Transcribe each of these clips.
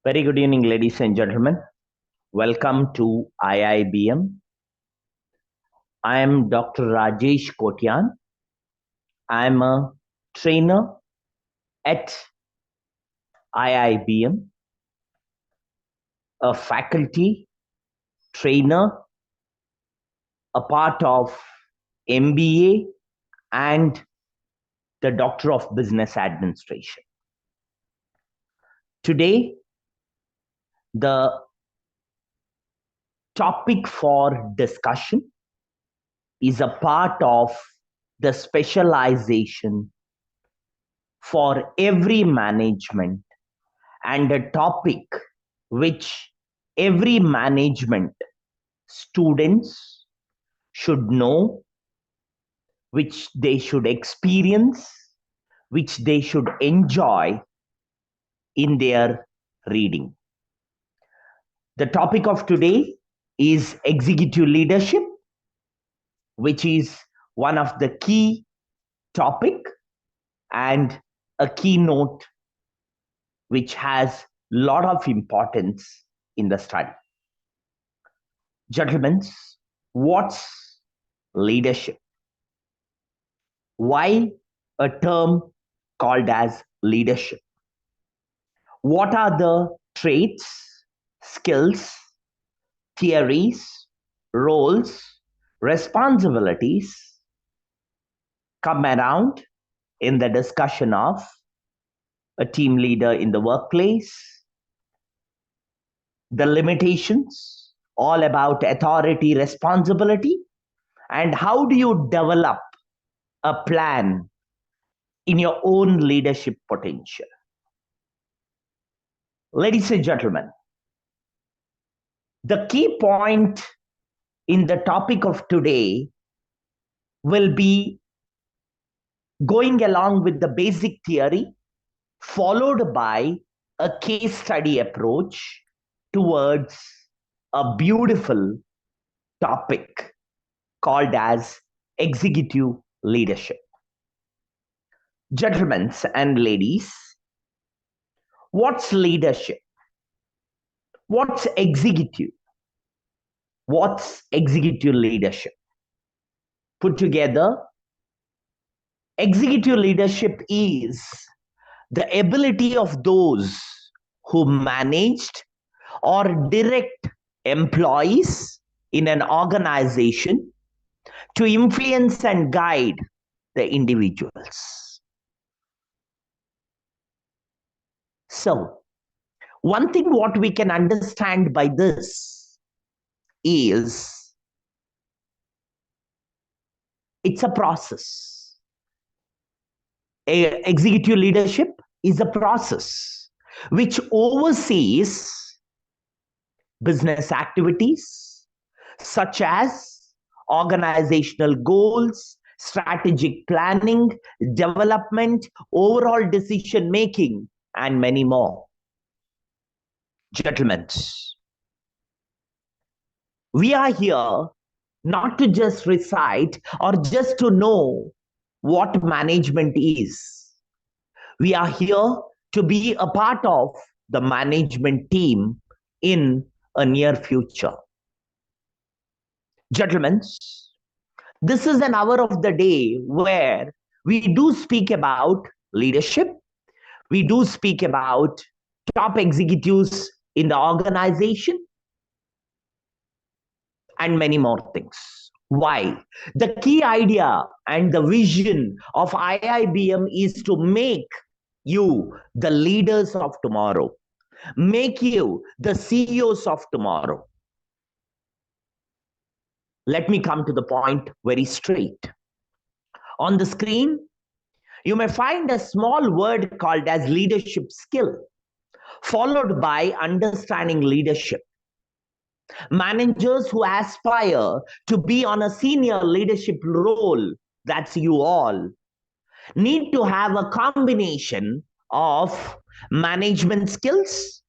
Very good evening, ladies and gentlemen. Welcome to IIBM. I am Dr. Rajesh Kotian. I am a trainer at IIBM, a faculty trainer, a part of MBA and the Doctor of Business Administration. Today, the topic for discussion is a part of the specialization for every management and a topic which every management students should know, which they should experience, which they should enjoy in their reading. The topic of today is executive leadership, which is one of the key topic and a keynote which has lot of importance in the study. Gentlemen, what's leadership? Why a term called as leadership? What are the traits, skills, theories, roles, responsibilities come around in the discussion of a team leader in the workplace, the limitations, all about authority, responsibility, and how do you develop a plan in your own leadership potential. Ladies and gentlemen, the key point in the topic of today will be going along with the basic theory, followed by a case study approach towards a beautiful topic called as executive leadership. Gentlemen and ladies, what's leadership? What's executive? What's executive leadership? Put together, executive leadership is the ability of those who managed or direct employees in an organization to influence and guide the individuals. So, one thing what we can understand by this is it's a process. Executive leadership is a process which oversees business activities such as organizational goals, strategic planning, development, overall decision making, and many more. Gentlemen, we are here not to just recite or just to know what management is. We are here to be a part of the management team in a near future. Gentlemen, this is an hour of the day where we do speak about leadership. We do speak about top executives in the organization and many more things. Why? The key idea and the vision of IIBM is to make you the leaders of tomorrow, make you the CEOs of tomorrow. Let me come to the point very straight. On the screen, you may find a small word called as leadership skill, followed by understanding leadership. Managers who aspire to be on a senior leadership role, that's you all, need to have a combination of management skills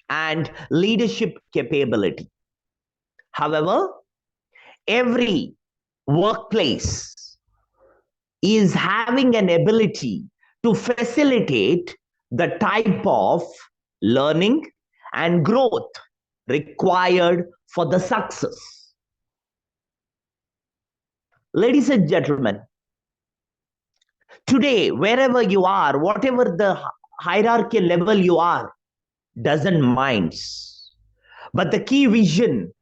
and leadership capability. However, every workplace is having an ability to facilitate the type of learning and growth required for the success. Ladies and gentlemen, today, wherever you are, whatever the hierarchy level you are, doesn't mind. But the key vision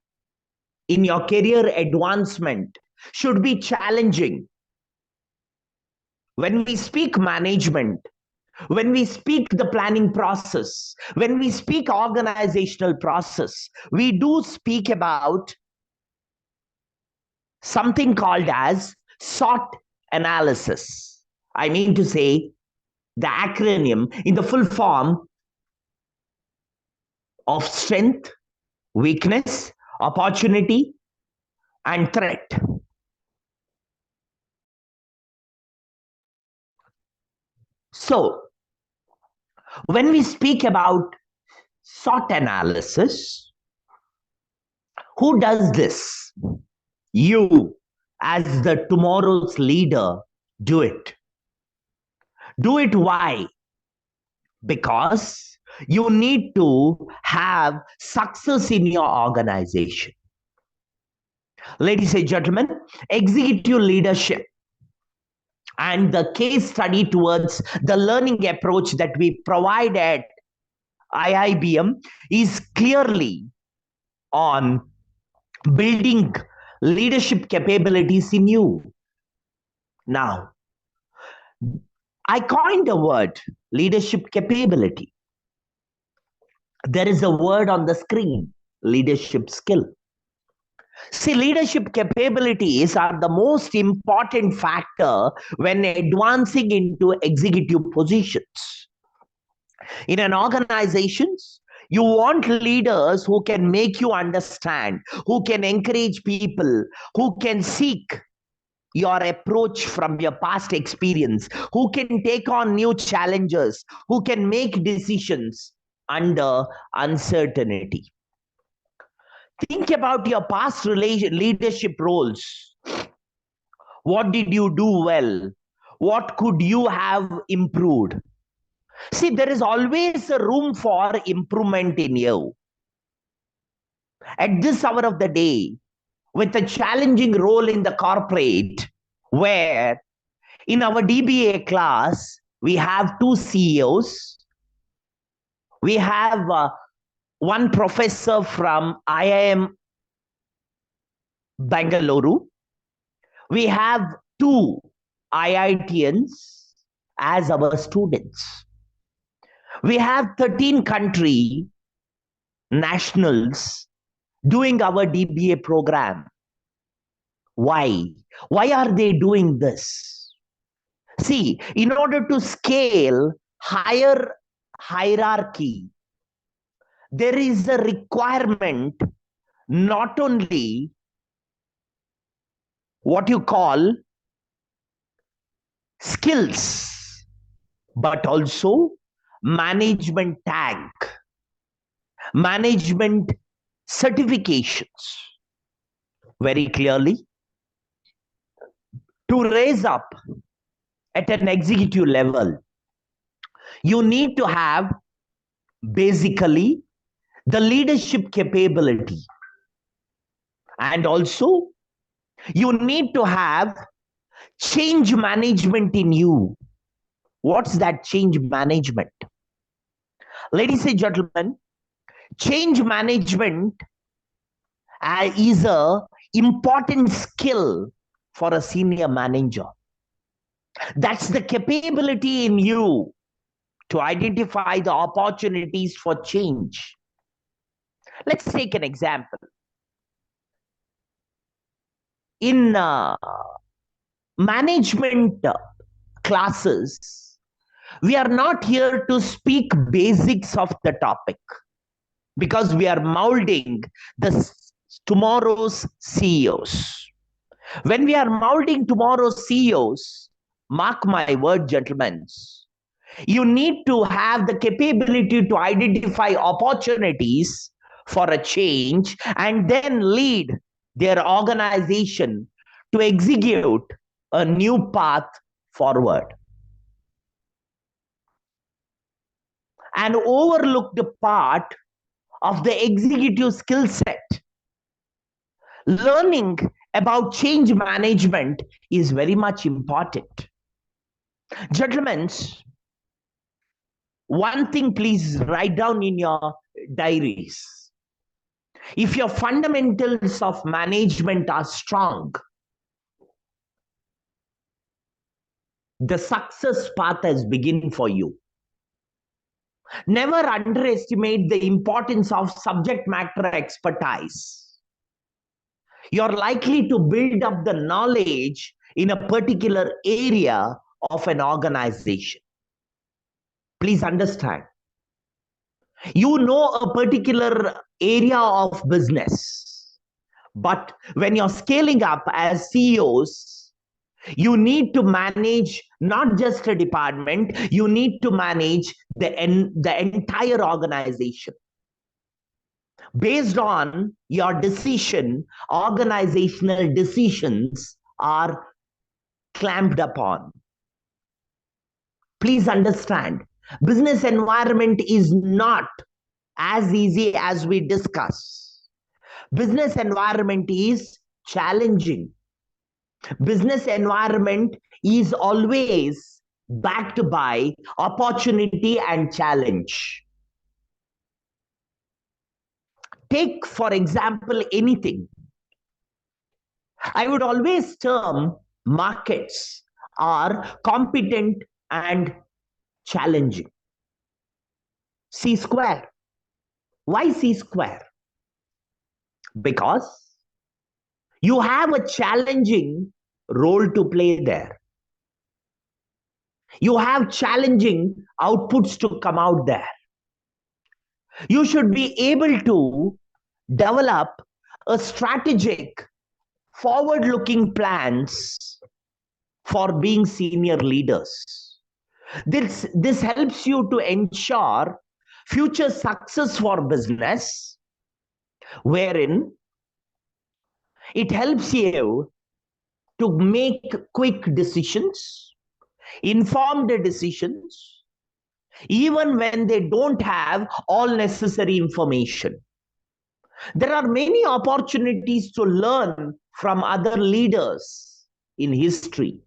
in your career advancement should be challenging. When we speak management, when we speak the planning process, when we speak organizational process, we do speak about something called as SWOT analysis. I mean to say, the acronym in the full form of strength, weakness, opportunity, and threat. So, when we speak about SWOT analysis, who does this? You, as the tomorrow's leader, do it. Do it why? Because you need to have success in your organization. Ladies and gentlemen, executive leadership and the case study towards the learning approach that we provide at IIBM is clearly on building leadership capabilities in you. Now, I coined the word leadership capability. There is a word on the screen, leadership skill. See, leadership capabilities are the most important factor when advancing into executive positions. In an organization, you want leaders who can make you understand, who can encourage people, who can seek your approach from your past experience, who can take on new challenges, who can make decisions under uncertainty. Think about your past leadership roles. What did you do well? What could you have improved? See, there is always a room for improvement in you. At this hour of the day, with a challenging role in the corporate, where in our DBA class, we have 2 CEOs. We have one professor from IIM Bangalore. We have 2 IITians as our students. We have 13 country nationals doing our DBA program. Why? Why are they doing this? See, in order to scale higher hierarchy, there is a requirement not only what you call skills, but also management tag, management certifications. Very clearly, to raise up at an executive level, you need to have basically the leadership capability, and also you need to have change management in you. What's that change management? Ladies and gentlemen, change management is an important skill for a senior manager. That's the capability in you to identify the opportunities for change. Let's take an example. In management classes, we are not here to speak basics of the topic because we are molding tomorrow's CEOs. When we are molding tomorrow's CEOs, mark my word, gentlemen, you need to have the capability to identify opportunities for a change and then lead their organization to execute a new path forward. An overlooked part of the executive skill set. Learning about change management is very much important. Gentlemen, one thing please write down in your diaries. If your fundamentals of management are strong, the success path has begun for you. Never underestimate the importance of subject matter expertise. You're likely to build up the knowledge in a particular area of an organization. Please understand. You know a particular area of business, but when you're scaling up as CEOs, you need to manage not just a department, you need to manage the entire organization. Based on your decision, organizational decisions are clamped upon. Please understand, business environment is not as easy as we discuss. Business environment is challenging. Business environment is always backed by opportunity and challenge. Take, for example, anything. I would always term markets are competent and challenging. C square. Why C square? Because you have a challenging role to play there. You have challenging outputs to come out there. You should be able to develop a strategic, forward-looking plans for being senior leaders. This helps you to ensure future success for business, wherein it helps you to make quick decisions, informed decisions, even when they don't have all necessary information. There are many opportunities to learn from other leaders in history.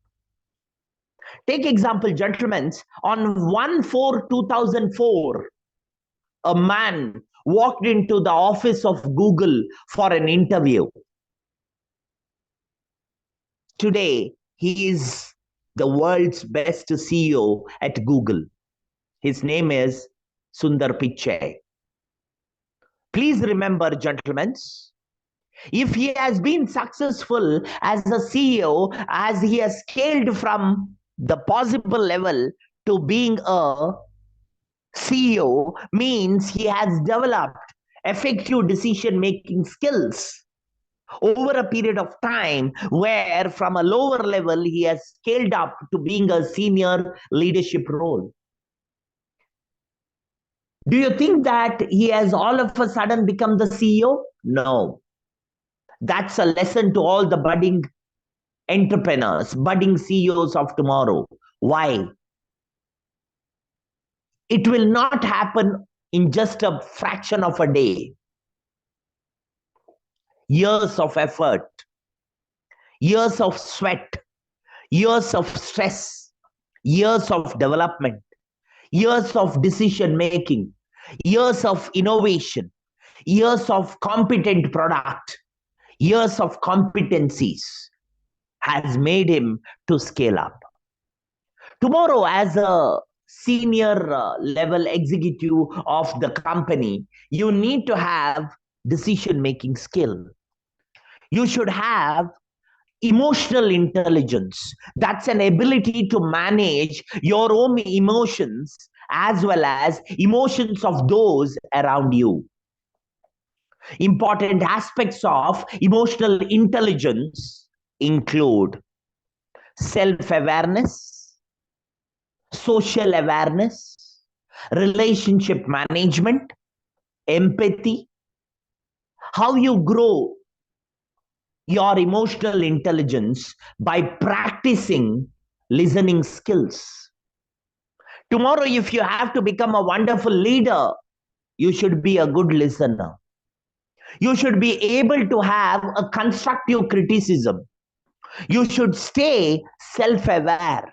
Take example, gentlemen, on 1/4/2004, a man walked into the office of Google for an interview. Today, he is the world's best CEO at Google. His name is Sundar Pichai. Please remember, gentlemen, if he has been successful as a CEO, as he has scaled from the possible level to being a CEO, means he has developed effective decision-making skills over a period of time, where from a lower level, he has scaled up to being a senior leadership role. Do you think that he has all of a sudden become the CEO? No. That's a lesson to all the budding entrepreneurs, budding CEOs of tomorrow. Why? It will not happen in just a fraction of a day. Years of effort, years of sweat, years of stress, years of development, years of decision making, years of innovation, years of competent product, years of competencies has made him to scale up. Tomorrow, as a senior level executive of the company, you need to have decision-making skill. You should have emotional intelligence. That's an ability to manage your own emotions as well as emotions of those around you. Important aspects of emotional intelligence include self-awareness, social awareness, relationship management, empathy, how you grow your emotional intelligence by practicing listening skills. Tomorrow, if you have to become a wonderful leader, You should be a good listener. You should be able to have a constructive criticism. You should stay self-aware.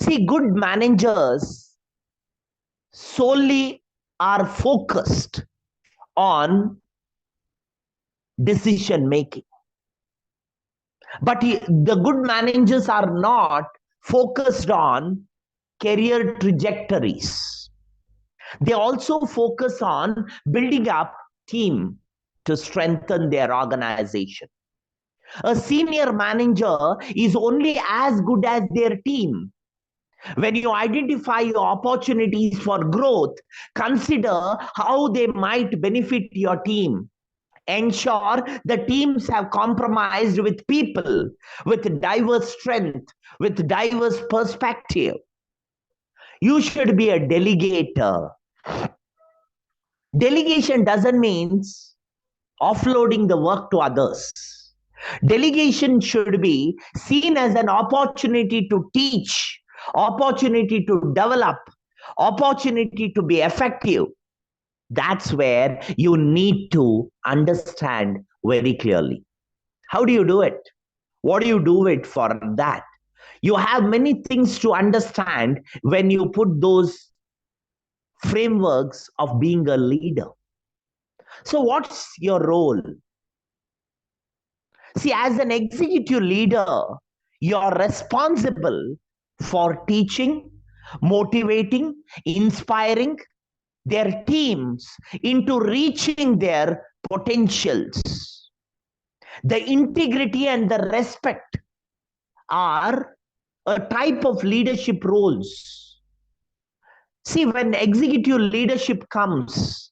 See, good managers solely are focused on decision making. But the good managers are not focused on career trajectories. They also focus on building up team to strengthen their organization. A senior manager is only as good as their team. When you identify your opportunities for growth, consider how they might benefit your team. Ensure the teams have compromised with people with diverse strength, with diverse perspective. You should be a delegator. Delegation doesn't mean offloading the work to others. Delegation should be seen as an opportunity to teach, opportunity to develop, opportunity to be effective. That's where you need to understand very clearly. How do you do it? What do you do it for that? You have many things to understand when you put those frameworks of being a leader. So what's your role? See, as an executive leader, you're responsible for teaching, motivating, inspiring their teams into reaching their potentials. The integrity and the respect are a type of leadership roles. See, when executive leadership comes,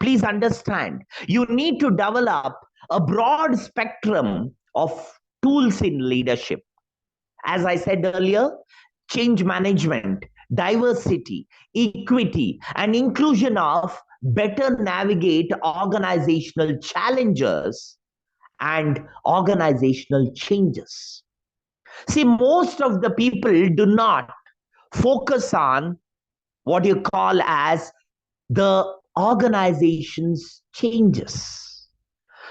please understand, you need to develop a broad spectrum of tools in leadership. As I said earlier, change management, diversity, equity, and inclusion of better navigate organizational challenges and organizational changes. See, most of the people do not focus on what you call as the organization's changes.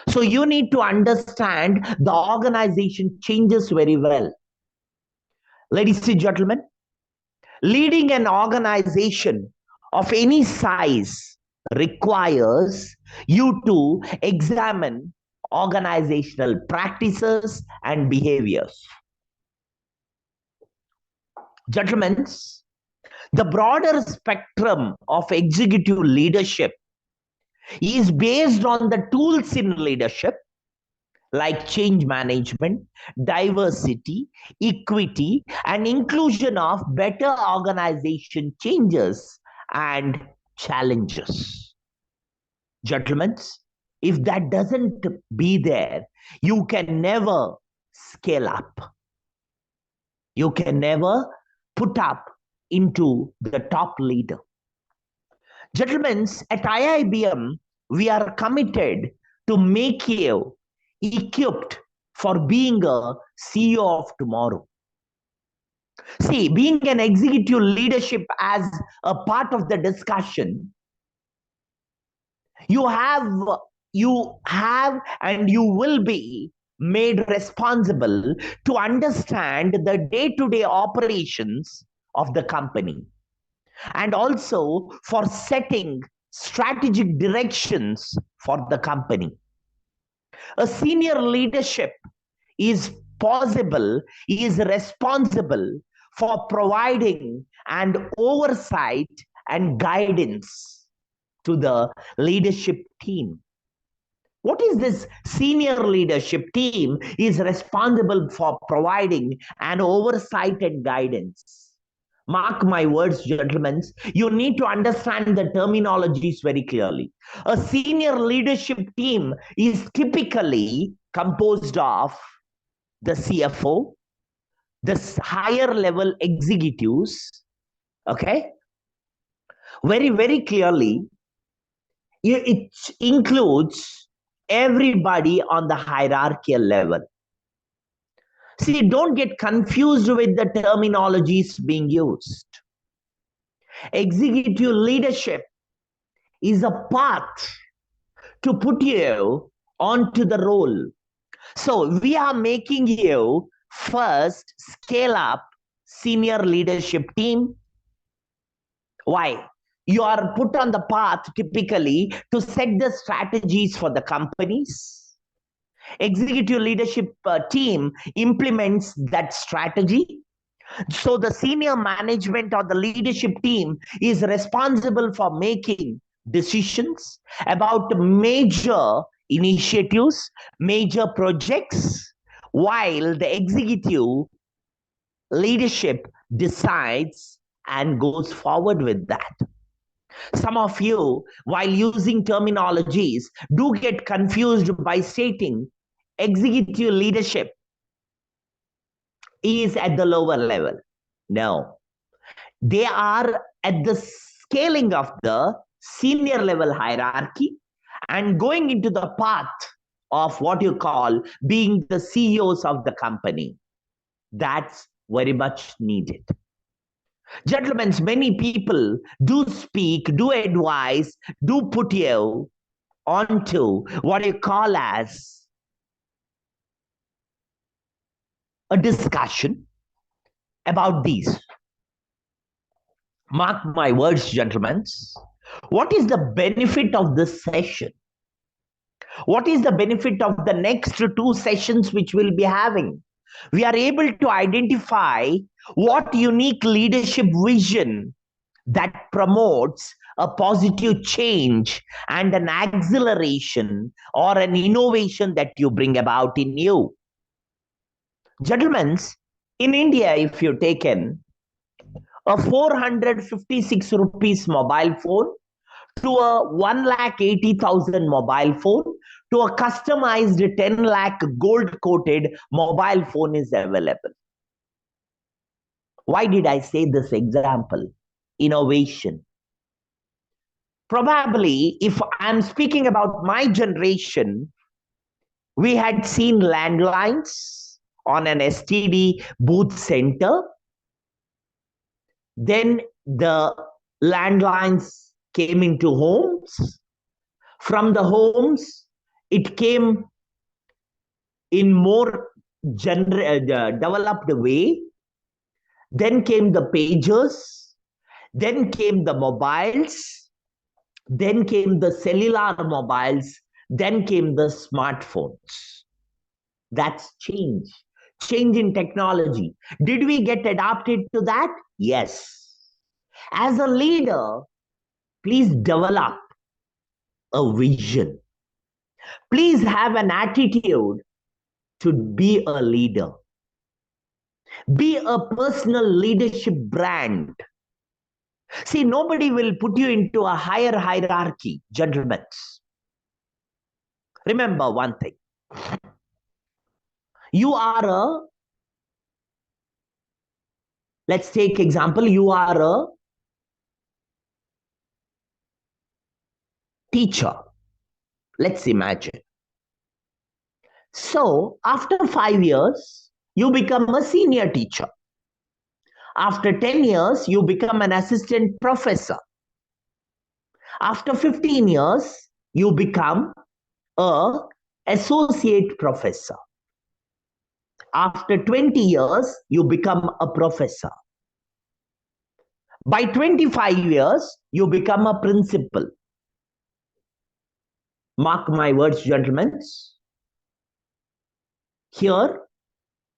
So you need to understand the organization changes very well. Ladies and gentlemen, leading an organization of any size requires you to examine organizational practices and behaviors. Gentlemen, the broader spectrum of executive leadership is based on the tools in leadership like change management, diversity, equity, and inclusion of better organization changes and challenges. Gentlemen, if that doesn't be there, you can never scale up. You can never put up into the top leader. Gentlemen, at IIBM, we are committed to make you equipped for being a CEO of tomorrow. See, being an executive leadership as a part of the discussion, you have and you will be made responsible to understand the day-to-day operations of the company and also for setting strategic directions for the company. A senior leadership is possible, is responsible for providing and oversight and guidance to the leadership team. What is this senior leadership team is responsible for providing an oversight and guidance? Mark my words, gentlemen, you need to understand the terminologies very clearly. A senior leadership team is typically composed of the CFO, the higher level executives, okay? Very, very clearly, it includes everybody on the hierarchical level. See, don't get confused with the terminologies being used. Executive leadership is a path to put you onto the role. So we are making you first scale up senior leadership team. Why? You are put on the path typically to set the strategies for the companies. Executive leadership team implements that strategy. So the senior management or the leadership team is responsible for making decisions about major initiatives, major projects, while the executive leadership decides and goes forward with that. Some of you, while using terminologies, do get confused by stating executive leadership is at the lower level. No, they are at the scaling of the senior level hierarchy and going into the path of what you call being the CEOs of the company. That's very much needed. Gentlemen, many people do speak, do advise, do put you onto what you call as a discussion about these. Mark my words, gentlemen. What is the benefit of this session? What is the benefit of the next two sessions which we'll be having? We are able to identify what unique leadership vision that promotes a positive change and an acceleration or an innovation that you bring about in you. Gentlemen, in India, if you take in a 456 rupees mobile phone to a 1,80,000 mobile phone to a customized 10 lakh gold coated mobile phone is available. Why did I say this example? Innovation. Probably, if I'm speaking about my generation, we had seen landlines on an STD booth center. Then the landlines came into homes. From the homes, it came in more developed way. Then came the pagers. Then came the mobiles. Then came the cellular mobiles. Then came the smartphones. That's change. Change in technology. Did we get adapted to that? Yes. As a leader, please develop a vision. Please have an attitude to be a leader. Be a personal leadership brand. See, nobody will put you into a higher hierarchy, gentlemen. Remember one thing. You are a, let's take example, you are a teacher. Let's imagine. So, after 5 years, you become a senior teacher. After 10 years, you become an assistant professor. After 15 years, you become an associate professor. After 20 years, you become a professor. By 25 years, you become a principal. Mark my words, gentlemen. Here,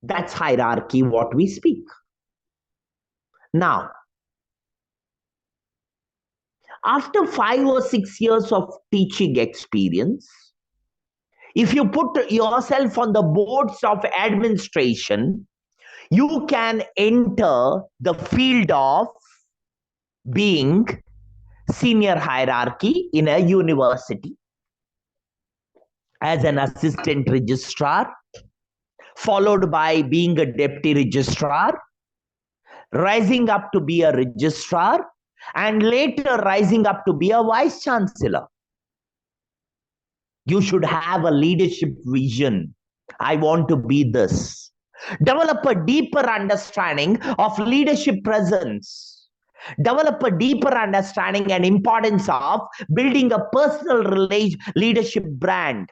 that's hierarchy, what we speak. Now, after 5 or 6 years of teaching experience, if you put yourself on the boards of administration, you can enter the field of being senior hierarchy in a university as an assistant registrar, followed by being a deputy registrar, rising up to be a registrar, and later rising up to be a vice chancellor. You should have a leadership vision. I want to be this. Develop a deeper understanding of leadership presence. Develop a deeper understanding and importance of building a personal leadership brand.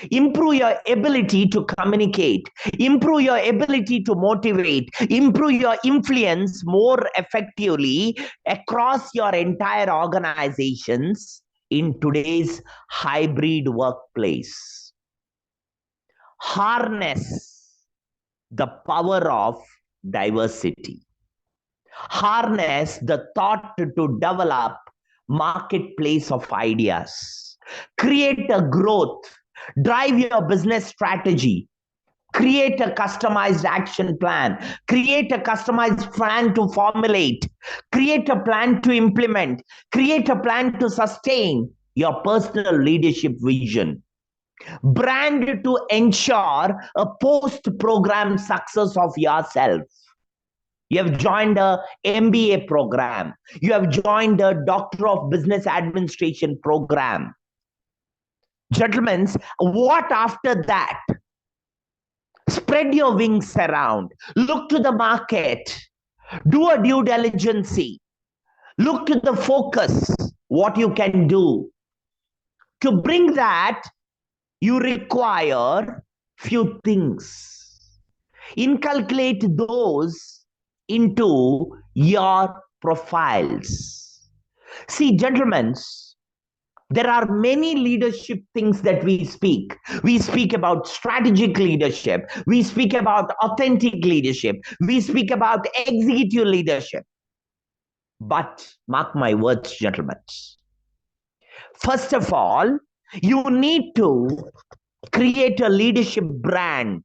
Improve your ability to communicate, improve your ability to motivate, improve your influence more effectively across your entire organizations in today's hybrid workplace. Harness the power of diversity. Harness the thought to develop marketplace of ideas. Create a growth. Drive your business strategy. Create a customized action plan. Create a customized plan to formulate. Create a plan to implement. Create a plan to sustain your personal leadership vision. Brand to ensure a post-program success of yourself. You have joined a MBA program. You have joined a Doctor of Business Administration program. Gentlemen, what after that? Spread your wings around. Look to the market. Do a due diligence. Look to the focus, what you can do. To bring that, you require few things. Inculcate those into your profiles. See, gentlemen, there are many leadership things that we speak. We speak about strategic leadership. We speak about authentic leadership. We speak about executive leadership. But mark my words, gentlemen. First of all, you need to create a leadership brand.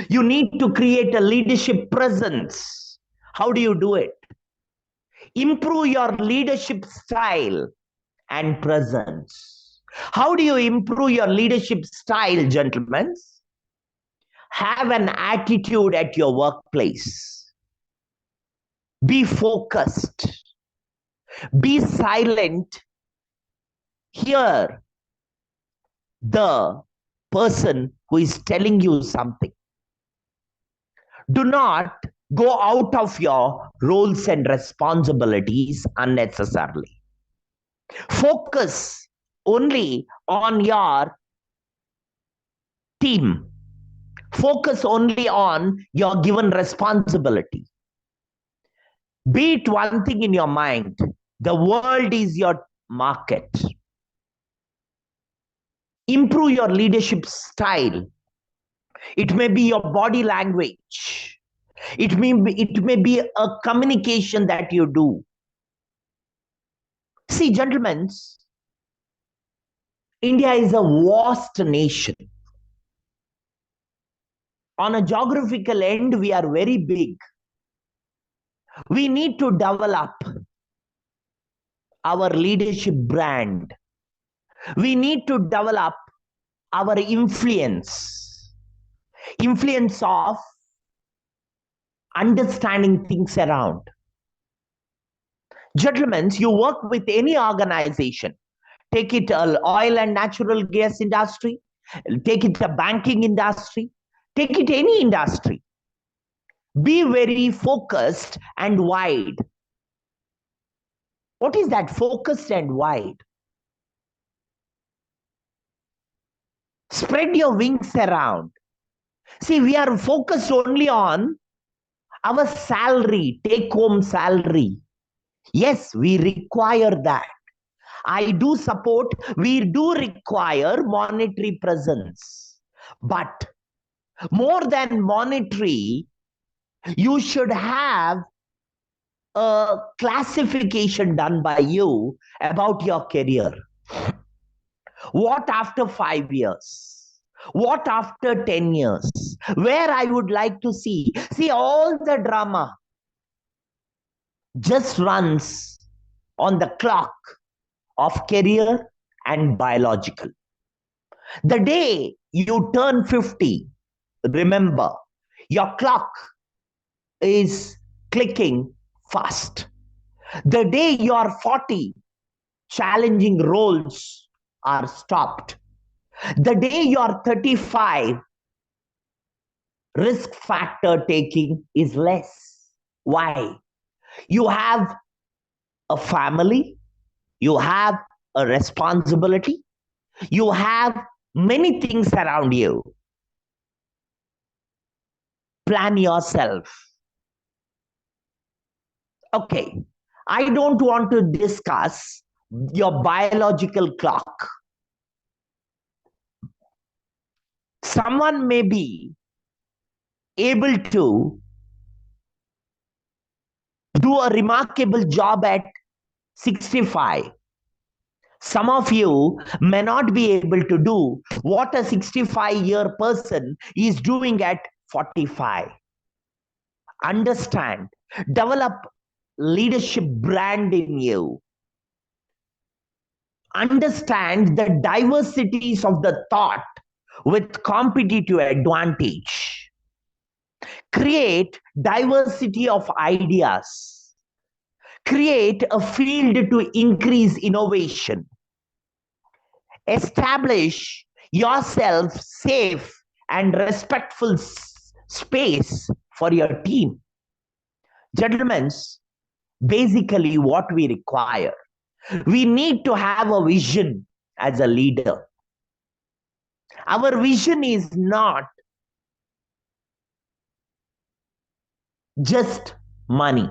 You need to create a leadership presence. How do you do it? Improve your leadership style and presence. How do you improve your leadership style, gentlemen? Have an attitude at your workplace. Be focused. Be silent. Hear the person who is telling you something. Do not go out of your roles and responsibilities unnecessarily. Focus only on your team. Focus only on your given responsibility. Be it one thing in your mind. The world is your market. Improve your leadership style. It may be your body language. It may be a communication that you do. See, gentlemen, India is a vast nation. On a geographical end, we are very big. We need to develop our leadership brand. We need to develop our influence of understanding things around. Gentlemen, you work with any organization. Take it oil and natural gas industry. Take it the banking industry. Take it any industry. Be very focused and wide. What is that focused and wide? Spread your wings around. See, we are focused only on our salary, take-home salary. Yes, we require that. I do support, we do require monetary presence. But more than monetary, you should have a classification done by you about your career. What after 5 years? What after 10 years? Where I would like to see. See, all the drama just runs on the clock of career and biological. The day you turn 50, remember, your clock is clicking fast. The day you are 40, challenging roles are stopped. The day you are 35, risk factor taking is less. Why? You have a family, you have a responsibility, you have many things around you. Plan yourself. Okay, I don't want to discuss your biological clock. Someone may be able to do a remarkable job at 65. Some of you may not be able to do what a 65-year person is doing at 45. Understand, develop leadership brand in you. Understand the diversities of the thought with competitive advantage. Create diversity of ideas. Create a field to increase innovation. Establish yourself safe and respectful space for your team. Gentlemen, basically what we require, we need to have a vision as a leader. Our vision is not just money.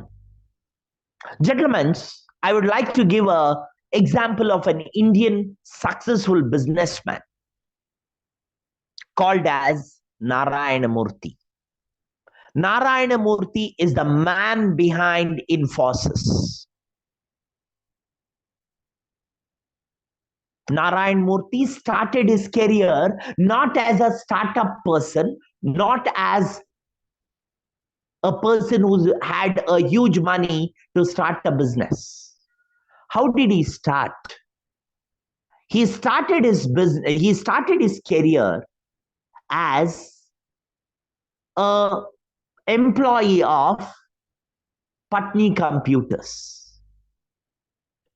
Gentlemen, I would like to give an example of an Indian successful businessman called as Narayana Murthy. Narayana Murthy is the man behind Infosys. Narayana Murthy started his career not as a startup person, not as a person who had a huge money to start a business. How did he start? He started his business. He started his career as an employee of Patni Computers.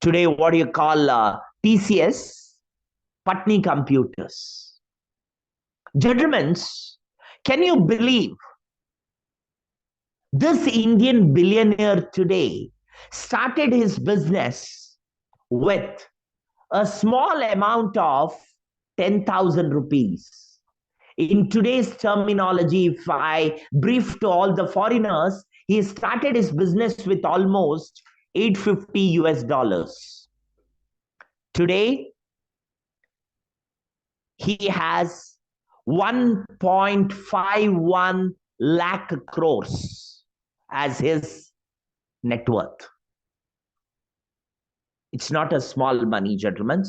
Today, what do you call TCS? Patni Computers. Gentlemen, can you believe this Indian billionaire today started his business with a small amount of 10,000 rupees. In today's terminology, if I brief to all the foreigners, he started his business with almost 850 US dollars. Today, he has 1.51 lakh crores as his net worth. It's not a small money, gentlemen.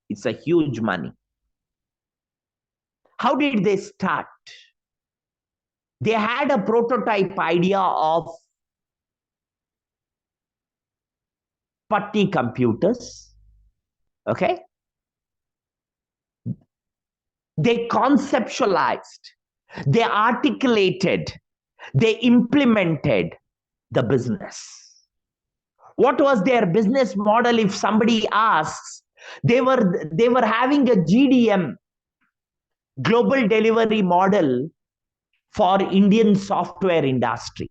It's a huge money. How did they start? They had a prototype idea of Patni Computers. Okay? They conceptualized, they articulated, they implemented the business. What was their business model? If somebody asks, they were having a GDM, global delivery model, for Indian software industry.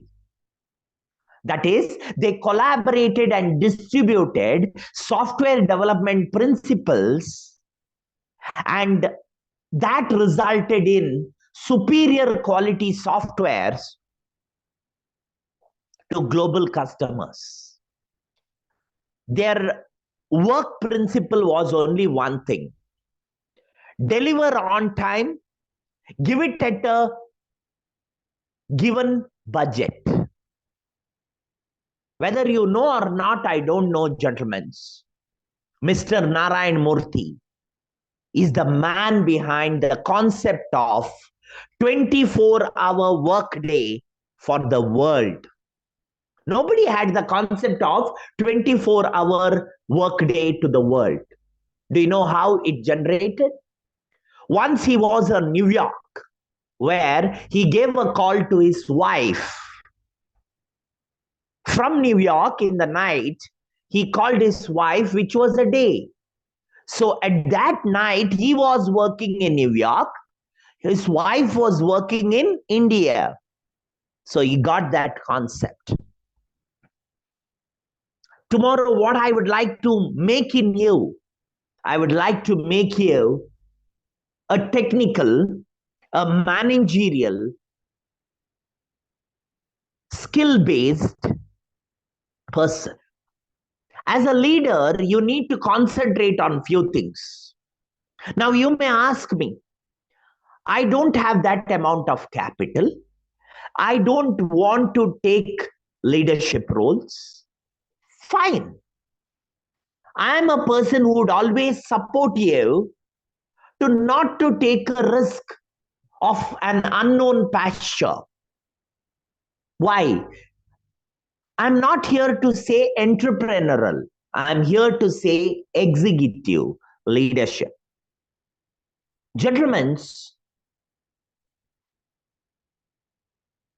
That is, they collaborated and distributed software development principles, and that resulted in superior quality softwares to global customers. Their work principle was only one thing: deliver on time, give it at a given budget. Whether you know or not, I don't know, gentlemen. Mr. Narayana Murthy is the man behind the concept of 24-hour workday for the world. Nobody had the concept of 24-hour workday to the world. Do you know how it generated? Once he was in New York, where he gave a call to his wife. From New York in the night, he called his wife, which was a day. So at that night, he was working in New York. His wife was working in India. So he got that concept. Tomorrow, what I would like to make in you, I would like to make you a technical, a managerial, skill-based person. As a leader, you need to concentrate on few things. Now, you may ask me, I don't have that amount of capital. I don't want to take leadership roles. Fine. I am a person who would always support you to not to take a risk of an unknown pasture. Why? I'm not here to say entrepreneurial. I'm here to say executive leadership. Gentlemen,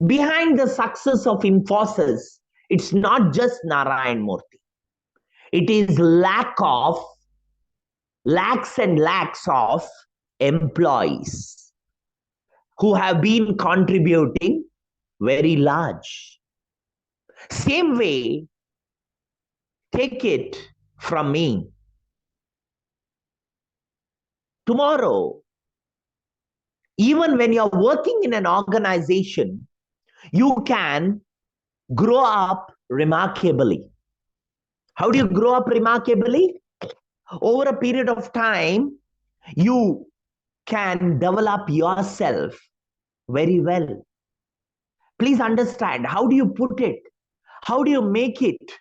behind the success of Infosys, it's not just Narayan Murthy. It is lakhs and lakhs of employees who have been contributing very large. Same way, take it from me. Tomorrow, even when you're working in an organization, you can grow up remarkably. How do you grow up remarkably? Over a period of time, you can develop yourself very well. Please understand, how do you put it? How do you make it?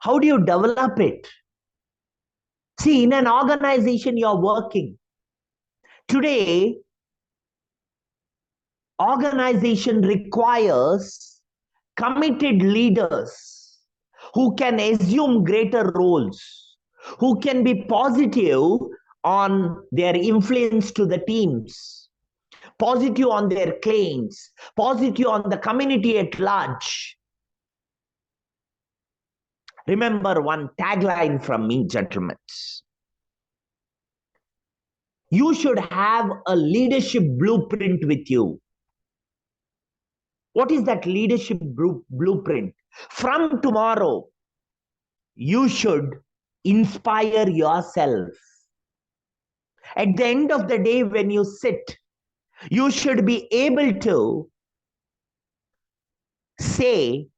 How do you develop it? See, in an organization you're working. Today, organization requires committed leaders who can assume greater roles, who can be positive on their influence to the teams, positive on their claims, positive on the community at large. Remember one tagline from me, gentlemen. You should have a leadership blueprint with you. What is that leadership blueprint? From tomorrow, you should inspire yourself. At the end of the day, when you sit, you should be able to say,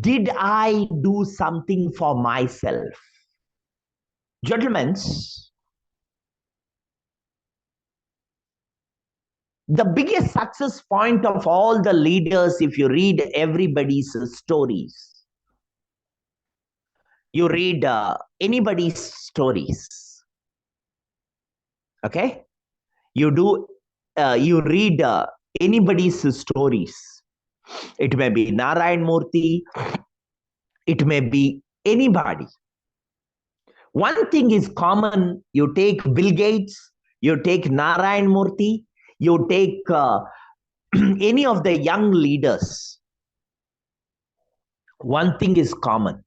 did I do something for myself? Gentlemen, the biggest success point of all the leaders, if you read everybody's stories, you read anybody's stories, okay? You read anybody's stories. It may be Narayan Murthy, it may be anybody. One thing is common, you take Bill Gates, you take Narayan Murthy, you take any of the young leaders. One thing is common.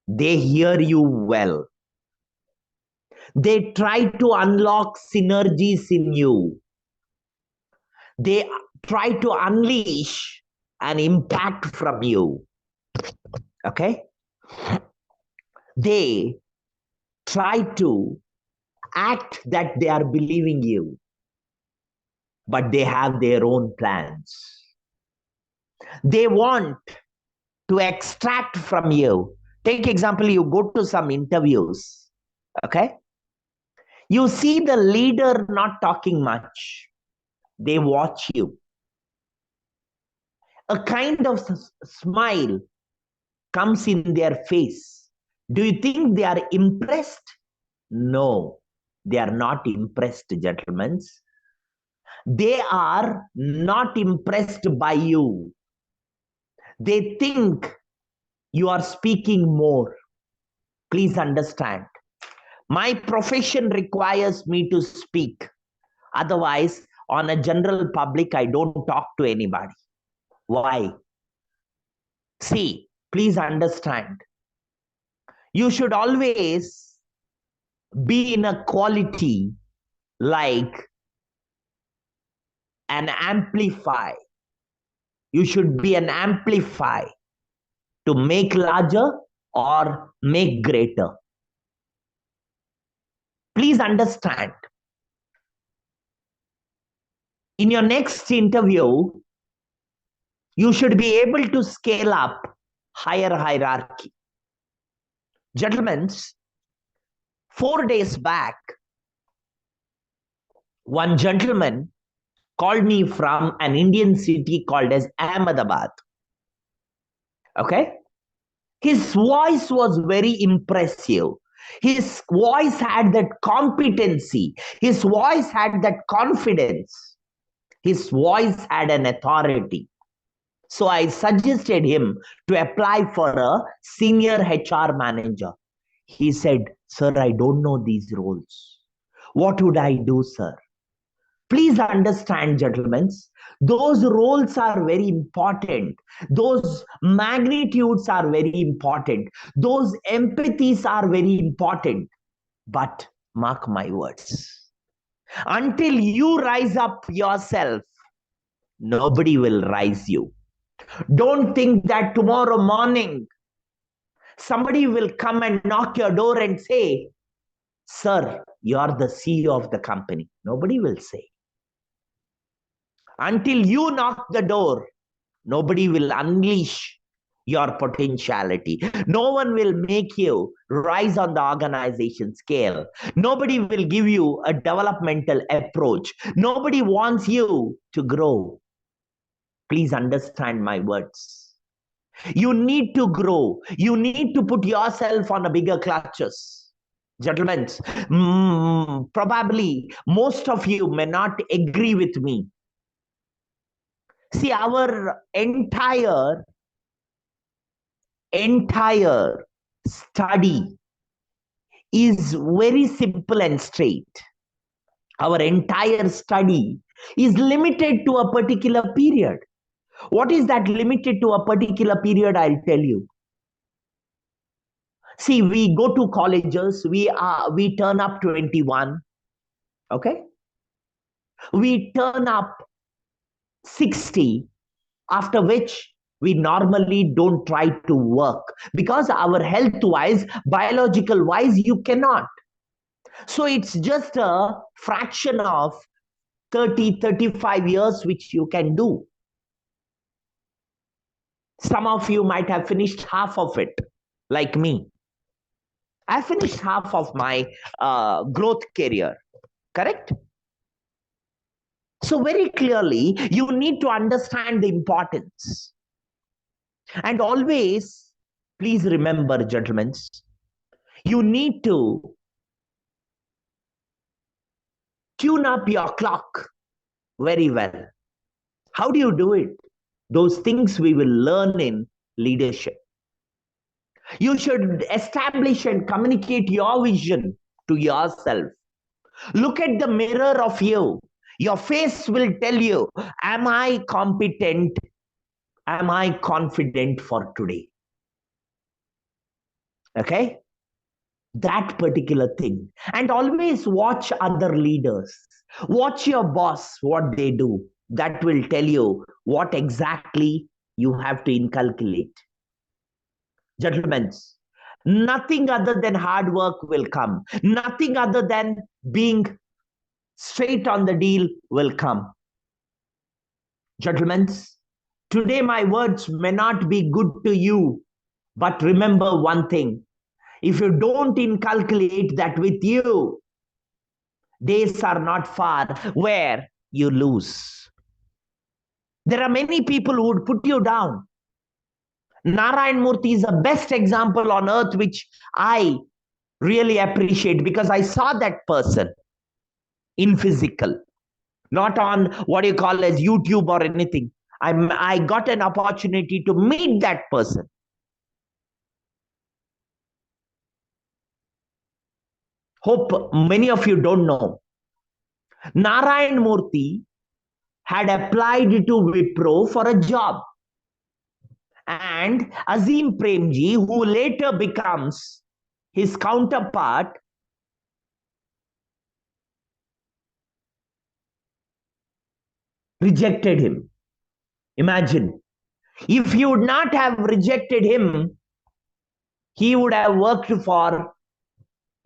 They hear you well. They try to unlock synergies in you. They try to unleash an impact from you. Okay? They try to act that they are believing you, but they have their own plans. They want to extract from you. Take example, you go to some interviews, okay? You see the leader not talking much. They watch you. A kind of smile comes in their face. Do you think they are impressed? No, they are not impressed, gentlemen. They are not impressed by you. They think you are speaking more. Please understand. My profession requires me to speak. Otherwise, on a general public, I don't talk to anybody. Why? See, please understand. You should always be in a quality like an amplify. You should be an amplify to make larger or make greater. Please understand, in your next interview, you should be able to scale up higher hierarchy. Gentlemen, 4 days back, one gentleman called me from an Indian city called as Ahmedabad. Okay? His voice was very impressive. His voice had that competency. His voice had that confidence. His voice had an authority. So I suggested him to apply for a senior HR manager. He said, "Sir, I don't know these roles. What would I do, sir?" Please understand, gentlemen, those roles are very important. Those magnitudes are very important. Those empathies are very important. But mark my words, until you rise up yourself, nobody will rise you. Don't think that tomorrow morning somebody will come and knock your door and say, "Sir, you're the CEO of the company." Nobody will say. Until you knock the door, nobody will unleash your potentiality. No one will make you rise on the organization scale. Nobody will give you a developmental approach. Nobody wants you to grow. Please understand my words. You need to grow. You need to put yourself on a bigger clutches. Gentlemen, probably most of you may not agree with me. See, our entire study is very simple and straight. Our entire study is limited to a particular period. What is that limited to a particular period? I'll tell you. See, we go to colleges, we turn up 21, okay? We turn up 60, after which we normally don't try to work because our health wise, biological wise, you cannot. So it's just a fraction of 30, 35 years which you can do. Some of you might have finished half of it, like me. I finished half of my growth career, correct? So very clearly, you need to understand the importance. And always, please remember, gentlemen, you need to tune up your clock very well. How do you do it? Those things we will learn in leadership. You should establish and communicate your vision to yourself. Look at the mirror of you. Your face will tell you, am I competent? Am I confident for today? Okay? That particular thing. And always watch other leaders. Watch your boss, what they do. That will tell you what exactly you have to inculcate. Gentlemen, nothing other than hard work will come. Nothing other than being straight on the deal will come. Gentlemen, today my words may not be good to you, but remember one thing. If you don't inculcate that with you, days are not far where you lose. There are many people who would put you down. Narayan Murthy is the best example on earth, which I really appreciate because I saw that person in physical, not on what you call as YouTube or anything. I got an opportunity to meet that person. Hope many of you don't know. Narayan Murthy had applied to Wipro for a job. And Azim Premji, who later becomes his counterpart, rejected him. Imagine, if you would not have rejected him, he would have worked for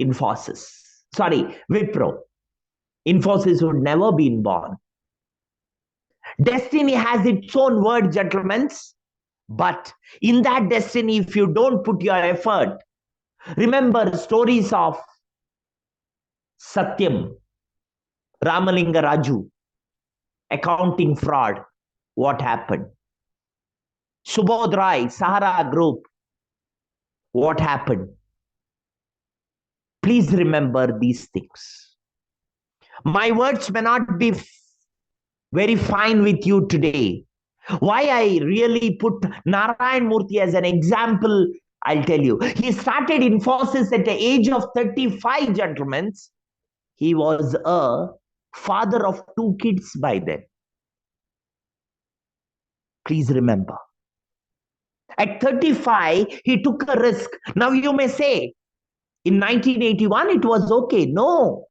Infosys. Sorry, Wipro. Infosys would never been born. Destiny has its own word, gentlemen. But in that destiny, if you don't put your effort, remember stories of Satyam, Ramalinga Raju, accounting fraud. What happened? Subodh Rai, Sahara Group. What happened? Please remember these things. My words may not be very fine with you today. Why I really put Narayan Murthy as an example, I'll tell you. He started Infosys at the age of 35, gentlemen. He was a father of 2 kids by then. Please remember. At 35, he took a risk. Now you may say, in 1981, it was okay. No.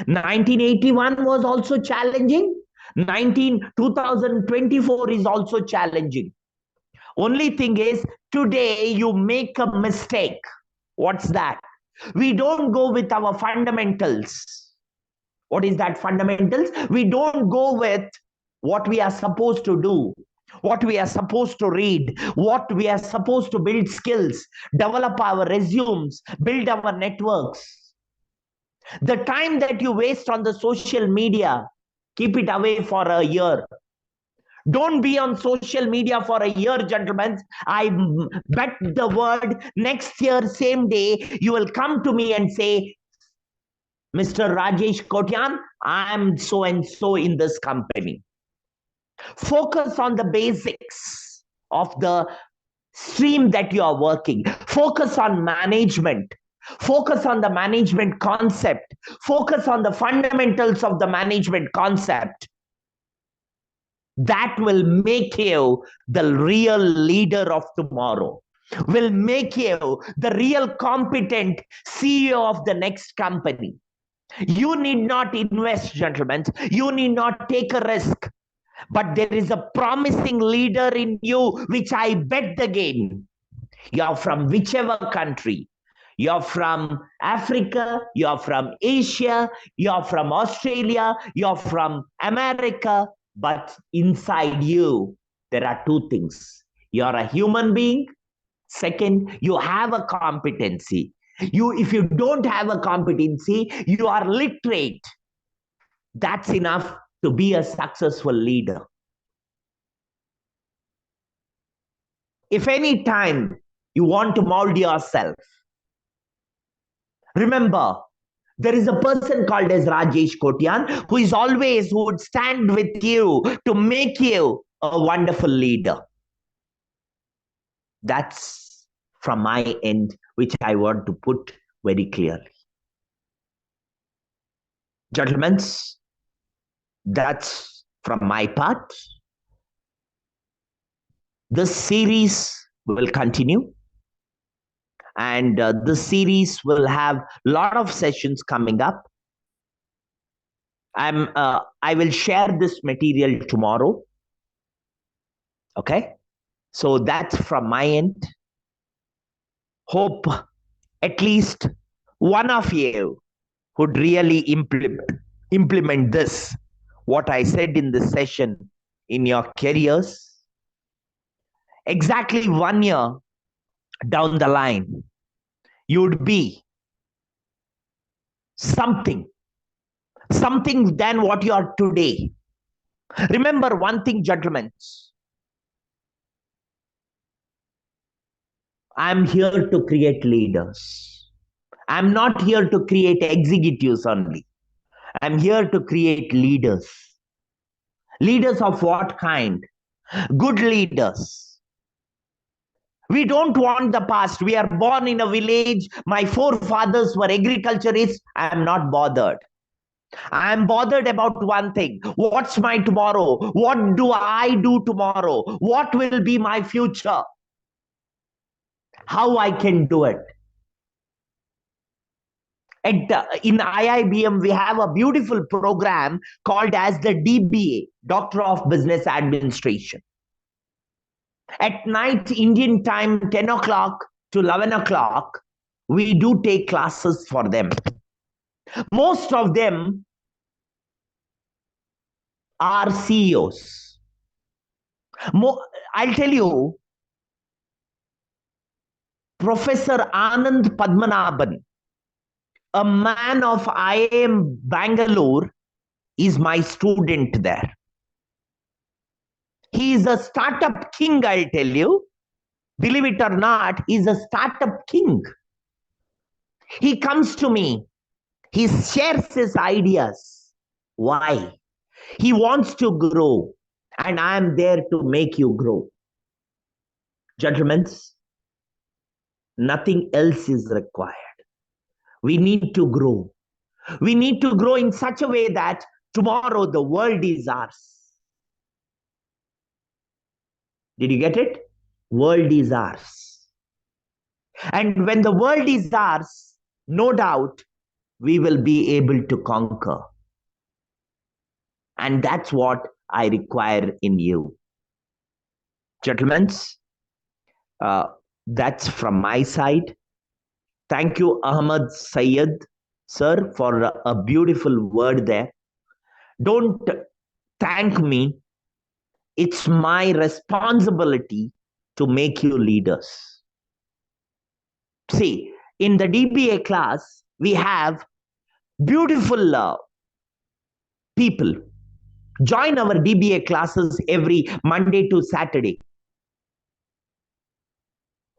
1981 was also challenging. 2024 is also challenging. Only thing is, today you make a mistake. What's that? We don't go with our fundamentals. What is that fundamentals? We don't go with what we are supposed to do, what we are supposed to read, what we are supposed to build skills, develop our resumes, build our networks. The time that you waste on the social media, keep it away for a year. Don't be on social media for a year, gentlemen. I bet the word next year, same day, you will come to me and say, Mr. Rajesh Kotian, I am so and so in this company. Focus on the basics of the stream that you are working. Focus on management. Focus on the management concept. Focus on the fundamentals of the management concept. That will make you the real leader of tomorrow, will make you the real competent CEO of the next company. You need not invest, gentlemen. You need not take a risk. But there is a promising leader in you, which I bet the game. You're from whichever country. You're from Africa, you're from Asia, you're from Australia, you're from America. But inside you, there are 2 things. You're a human being. Second, you have a competency. If you don't have a competency, you are literate. That's enough to be a successful leader. If any time you want to mold yourself, remember, there is a person called as Rajesh Kotian who would stand with you to make you a wonderful leader. That's from my end, which I want to put very clearly. Gentlemen, that's from my part. This series will continue. And this series will have a lot of sessions coming up. I will share this material tomorrow. Okay? So that's from my end. Hope at least one of you would really implement this, what I said in this session, in your careers. Exactly 1 year down the line, you would be something than what you are today. Remember one thing, gentlemen. I'm here to create leaders. I'm not here to create executives only. I'm here to create leaders. Leaders of what kind? Good leaders. We don't want the past. We are born in a village. My forefathers were agriculturists. I am not bothered. I am bothered about one thing. What's my tomorrow? What do I do tomorrow? What will be my future? How I can do it? In IIBM, we have a beautiful program called as the DBA, Doctor of Business Administration. At night, Indian time, 10 o'clock, to 11 o'clock, we do take classes for them. Most of them are CEOs. I'll tell you, Professor Anand Padmanabhan, a man of IIM Bangalore, is my student there. He is a startup king, I'll tell you. Believe it or not, he's a startup king. He comes to me. He shares his ideas. Why? He wants to grow, and I am there to make you grow. Gentlemen, nothing else is required. We need to grow. We need to grow in such a way that tomorrow the world is ours. Did you get it? World is ours. And when the world is ours, no doubt we will be able to conquer. And that's what I require in you. Gentlemen, that's from my side. Thank you, Ahmad Sayed, sir, for a beautiful word there. Don't thank me. It's my responsibility to make you leaders. See, in the DBA class, we have beautiful people. Join our DBA classes every Monday to Saturday.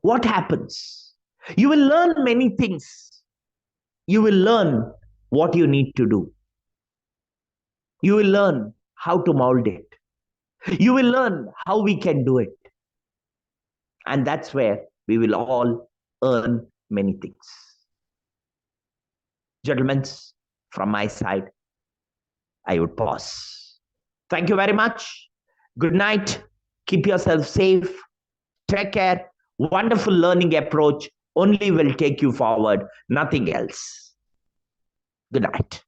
What happens? You will learn many things. You will learn what you need to do. You will learn how to mold it. You will learn how we can do it. And that's where we will all earn many things. Gentlemen, from my side, I would pause. Thank you very much. Good night. Keep yourself safe. Take care. Wonderful learning approach only will take you forward, nothing else. Good night.